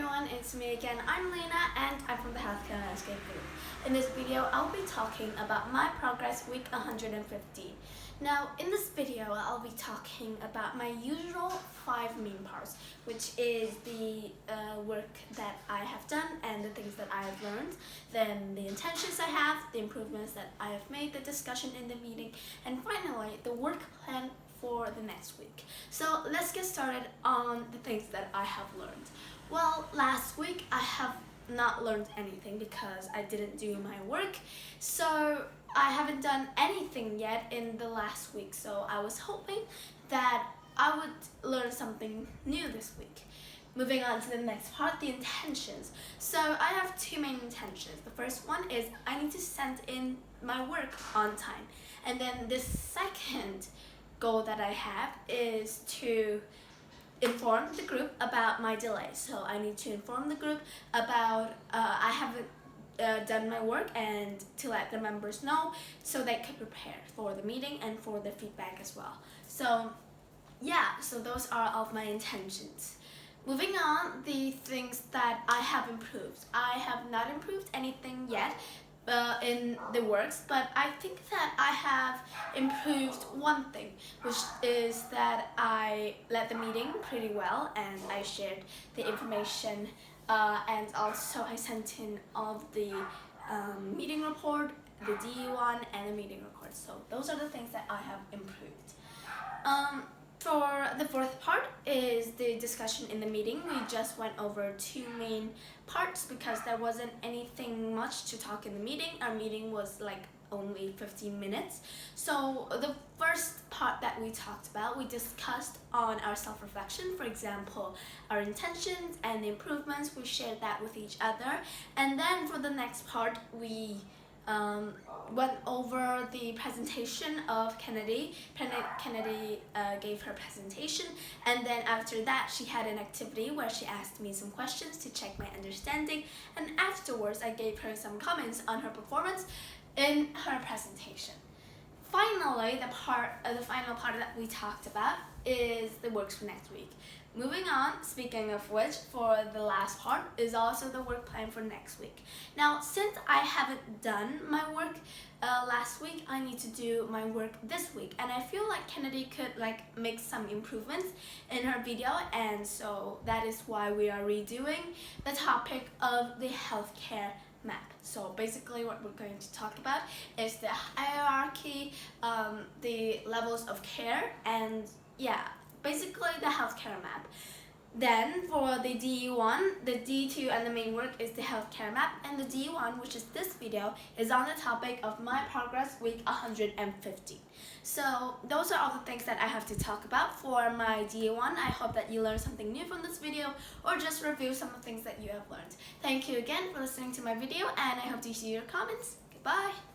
everyone, it's me again. I'm Lena and I'm from the Healthcare Landscape Group. In this video, I'll be talking about my progress week 150. Now, in this video, I'll be talking about my usual 5 main parts, which is the work that I have done and the things that I have learned, then the intentions I have, the improvements that I have made, the discussion in the meeting, and finally, the work plan for the next week. So let's get started on the things that I have learned. Well, last week I have not learned anything because I didn't do my work, so I haven't done anything yet in the last week, so I was hoping that I would learn something new this week. Moving on to the next part, the intentions. So I have 2 main intentions. The first one is I need to send in my work on time, and then the second goal that I have is to inform the group about my delay. So I need to inform the group about I haven't done my work and to let the members know so they can prepare for the meeting and for the feedback as well. So yeah, so those are all of my intentions. Moving on, the things that I have improved. I have not improved anything yet in the works, but I think that I have improved one thing, which is that I led the meeting pretty well and I shared the information and also I sent in all of the meeting report, the DE1 and the meeting record. So those are the things that I have improved. For the fourth part is the discussion in the meeting. We just went over 2 main parts because there wasn't anything much to talk in the meeting. Our meeting was like only 15 minutes. So the first part that we talked about, we discussed on our self-reflection, for example, our intentions and the improvements. We shared that with each other. And then for the next part, we went over the presentation of Kennedy. Kennedy gave her presentation, and then after that she had an activity where she asked me some questions to check my understanding, and afterwards I gave her some comments on her performance in her presentation. Finally, the final part that we talked about is the works for next week. Moving on, speaking of which, for the last part is also the work plan for next week. Now, since I haven't done my work last week, I need to do my work this week, and I feel like Kennedy could make some improvements in her video, and so that is why we are redoing the topic of the healthcare map. So basically what we're going to talk about is the hierarchy, the levels of care, and yeah, basically the healthcare map. Then for the DE1, the D2 and the main work is the healthcare map, and the DE1, which is this video, is on the topic of my progress week 150. So those are all the things that I have to talk about for my DE1. I hope that you learned something new from this video or just review some of the things that you have learned. Thank you again for listening to my video, and I hope to see your comments. Goodbye!